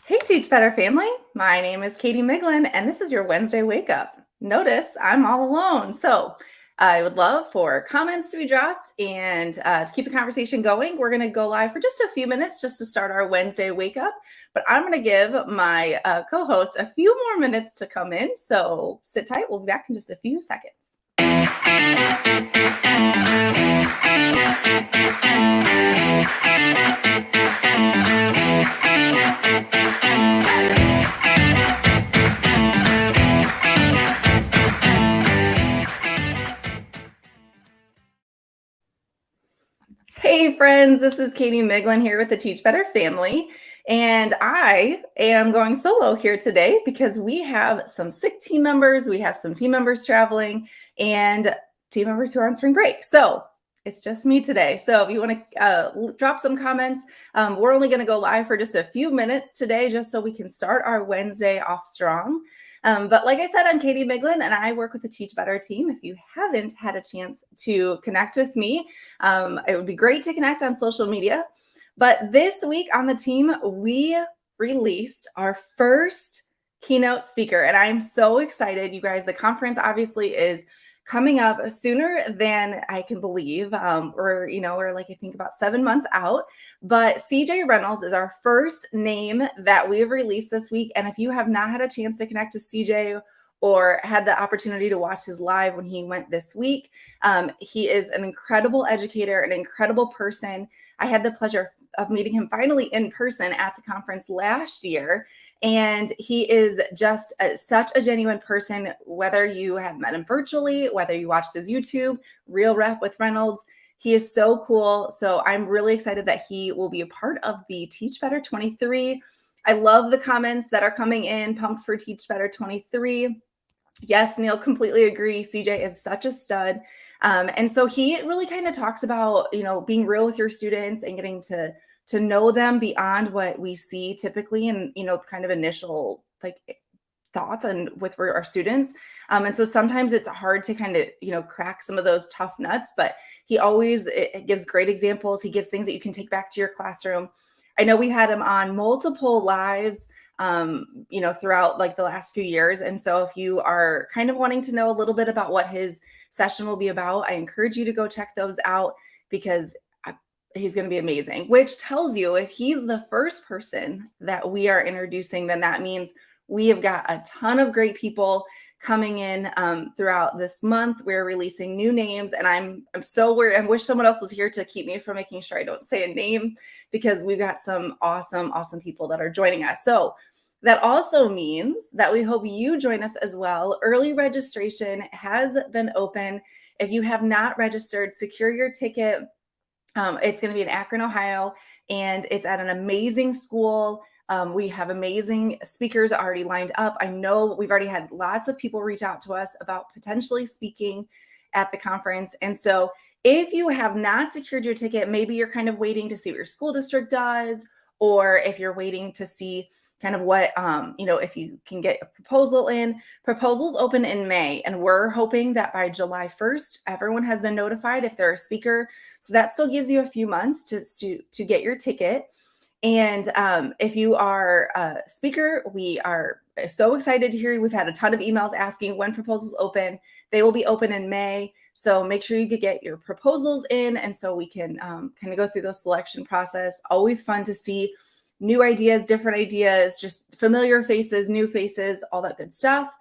Hey, Teach Better family. My name is Katie Miglin, and this is your Wednesday Wake Up. Notice I'm all alone. So I would love for comments to be dropped and to keep the conversation going. We're going to go live for just a few minutes just to start our Wednesday Wake Up. But I'm going to give my co host a few more minutes to come in. So sit tight. We'll be back in just a few seconds. Hey friends, this is Katie Miglin here with the Teach Better family. And I am going solo here today because we have some sick team members, we have some team members traveling, and team members who are on spring break. So it's just me today. So if you want to drop some comments, we're only going to go live for just a few minutes today just so we can start our Wednesday off strong. But like I said, I'm Katie Miglin, and I work with the Teach Better team. If you haven't had a chance to connect with me, it would be great to connect on social media. But this week on the team, we released our first keynote speaker, and I'm so excited, you guys. The conference obviously is coming up sooner than I can believe. We're like, I think about 7 months out, but CJ Reynolds is our first name that we've released this week. And if you have not had a chance to connect to CJ or had the opportunity to watch his live when he went this week, he is an incredible educator, an incredible person. I had the pleasure of meeting him finally in person at the conference last year. And he is just such a genuine person, whether you have met him virtually, whether you watched his YouTube, Real Rep with Reynolds. He is so cool. So I'm really excited that he will be a part of the Teach Better 23. I love the comments that are coming in, pumped for Teach Better 23. Yes, Neil, completely agree. CJ is such a stud. And so he really kind of talks about, being real with your students and getting to know them beyond what we see typically in, kind of initial thoughts and with our students. And so sometimes it's hard to kind of, crack some of those tough nuts, but he always it gives great examples. He gives things that you can take back to your classroom. I know we had him on multiple lives, throughout the last few years. And so if you are kind of wanting to know a little bit about what his session will be about, I encourage you to go check those out because he's going to be amazing, which tells you if he's the first person that we are introducing, then that means we have got a ton of great people coming in throughout this month. We're releasing new names, and I'm so worried. I wish someone else was here to keep me from making sure I don't say a name because we've got some awesome people that are joining us. So that also means that we hope you join us as well. Early registration has been open. If you have not registered, secure your ticket. It's going to be in Akron, Ohio, and it's at an amazing school. We have amazing speakers already lined up. I know we've already had lots of people reach out to us about potentially speaking at the conference. And so if you have not secured your ticket, maybe you're kind of waiting to see what your school district does, or if you're waiting to see kind of what, if you can get a proposal in. Proposals open in May, and we're hoping that by July 1st, everyone has been notified if they're a speaker. So that still gives you a few months to get your ticket. And if you are a speaker, we are so excited to hear you. We've had a ton of emails asking when proposals open. They will be open in May. So make sure you could get your proposals in. And so we can kind of go through the selection process. Always fun to see new ideas, different ideas, just familiar faces, new faces, all that good stuff.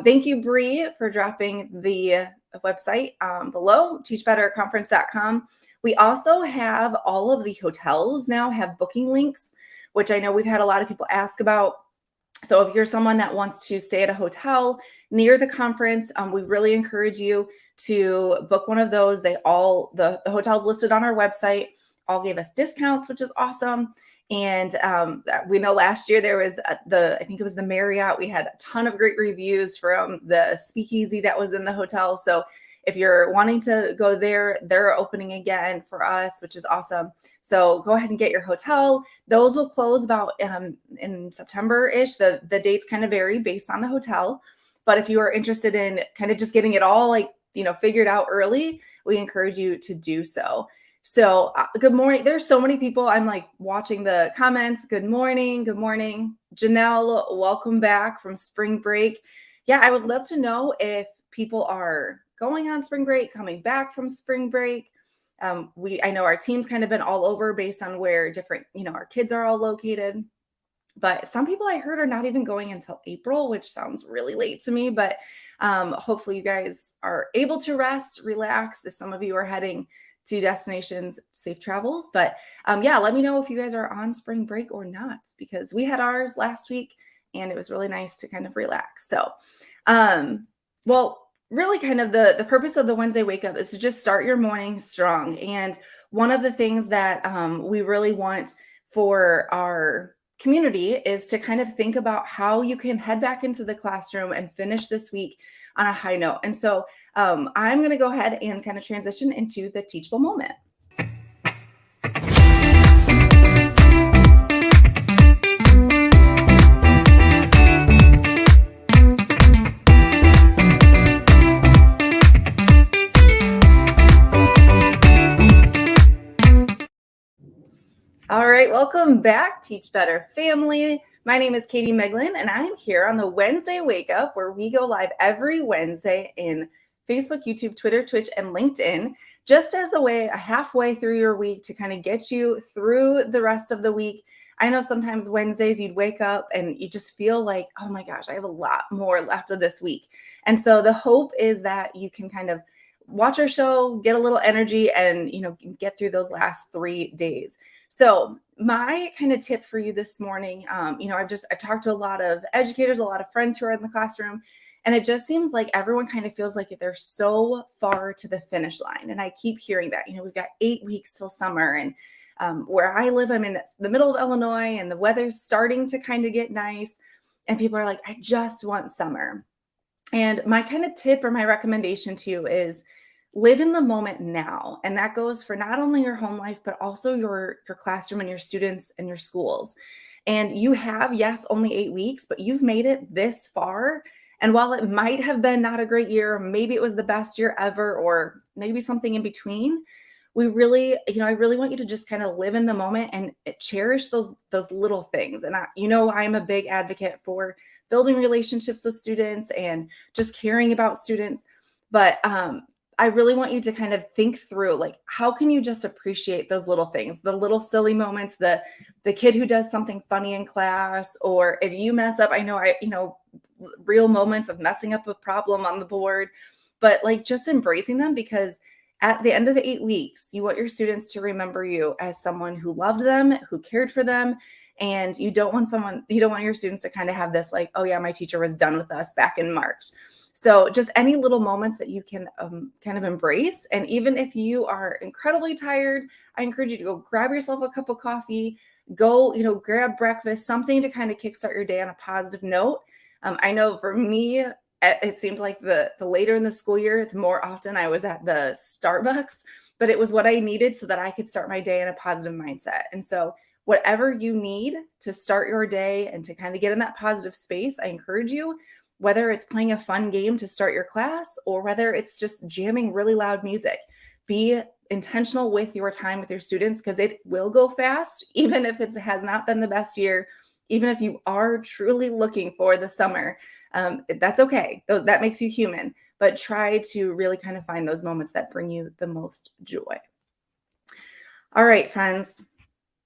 Thank you, Bree, for dropping the website below, teachbetterconference.com. We also have all of the hotels now have booking links, which I know we've had a lot of people ask about. So if you're someone that wants to stay at a hotel near the conference, we really encourage you to book one of those. The hotels listed on our website all gave us discounts, which is awesome. And we know last year there was I think it was the Marriott. We had a ton of great reviews from the speakeasy that was in the hotel. So if you're wanting to go there, they're opening again for us, which is awesome. So go ahead and get your hotel. Those will close about in September-ish. The dates kind of vary based on the hotel. But if you are interested in kind of just getting it all figured out early, we encourage you to do so. So good morning. There's so many people. I'm like watching the comments. Good morning. Good morning. Janelle, welcome back from spring break. Yeah, I would love to know if people are going on spring break, coming back from spring break. I know our team's kind of been all over based on where different, our kids are all located. But some people I heard are not even going until April, which sounds really late to me. But hopefully you guys are able to rest, relax. If some of you are heading to destinations, safe travels. But yeah, let me know if you guys are on spring break or not, because we had ours last week and it was really nice to kind of relax. So, well, really kind of the purpose of the Wednesday wake up is to just start your morning strong. And one of the things that we really want for our community is to kind of think about how you can head back into the classroom and finish this week on a high note. And so I'm going to go ahead and kind of transition into the teachable moment. All right, welcome back, Teach Better family. My name is Katie Miglin, and I'm here on the Wednesday Wake Up, where we go live every Wednesday in Facebook, YouTube, Twitter, Twitch, and LinkedIn, just as a way, halfway through your week to kind of get you through the rest of the week. I know sometimes Wednesdays you'd wake up and you just feel like, oh my gosh, I have a lot more left of this week. And so the hope is that you can kind of watch our show, get a little energy, and get through those last 3 days. So my kind of tip for you this morning, I've talked to a lot of educators, a lot of friends who are in the classroom, and it just seems like everyone kind of feels like they're so far to the finish line. And I keep hearing that, we've got 8 weeks till summer, and where I live, I'm in the middle of Illinois, and the weather's starting to kind of get nice, and people are like, I just want summer. And my kind of tip or my recommendation to you is live in the moment now. And that goes for not only your home life, but also your classroom and your students and your schools. And you have, yes, only 8 weeks, but you've made it this far. And while it might have been not a great year, maybe it was the best year ever, or maybe something in between, I really want you to just kind of live in the moment and cherish those little things. And I'm a big advocate for building relationships with students and just caring about students. But I really want you to kind of think through, like, how can you just appreciate those little things, the little silly moments, the kid who does something funny in class, or if you mess up, real moments of messing up a problem on the board, but like just embracing them, because at the end of the 8 weeks, you want your students to remember you as someone who loved them, who cared for them. And you don't want your students to kind of have this like, oh yeah, my teacher was done with us back in March. So just any little moments that you can kind of embrace. And even if you are incredibly tired, I encourage you to go grab yourself a cup of coffee, go, grab breakfast, something to kind of kickstart your day on a positive note. I know for me, it seemed like the later in the school year, the more often I was at the Starbucks, but it was what I needed so that I could start my day in a positive mindset. And so whatever you need to start your day and to kind of get in that positive space, I encourage you, whether it's playing a fun game to start your class or whether it's just jamming really loud music, be intentional with your time with your students, because it will go fast, even if it has not been the best year, even if you are truly looking for the summer. That's okay. That makes you human, but try to really kind of find those moments that bring you the most joy. All right, friends,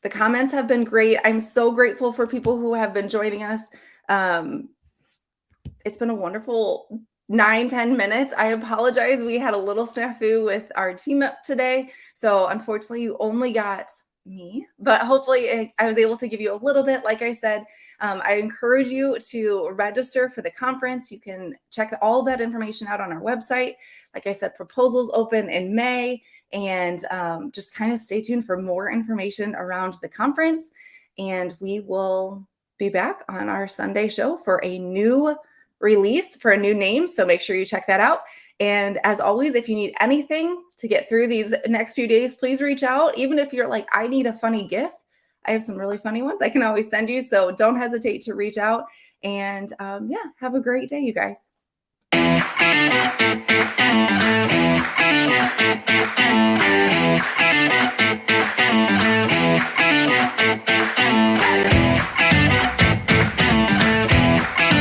the comments have been great. I'm so grateful for people who have been joining us. It's been a wonderful 9-10 minutes. I apologize. We had a little snafu with our team up today. So unfortunately, you only got me, but hopefully I was able to give you a little bit. Like I said, I encourage you to register for the conference. You can check all that information out on our website. Like I said, proposals open in May, and just kind of stay tuned for more information around the conference. And we will be back on our Sunday show for a new release, for a new name. So make sure you check that out. And as always, if you need anything to get through these next few days, please reach out. Even if you're like, I need a funny GIF, I have some really funny ones I can always send you. So don't hesitate to reach out. And yeah, have a great day, you guys.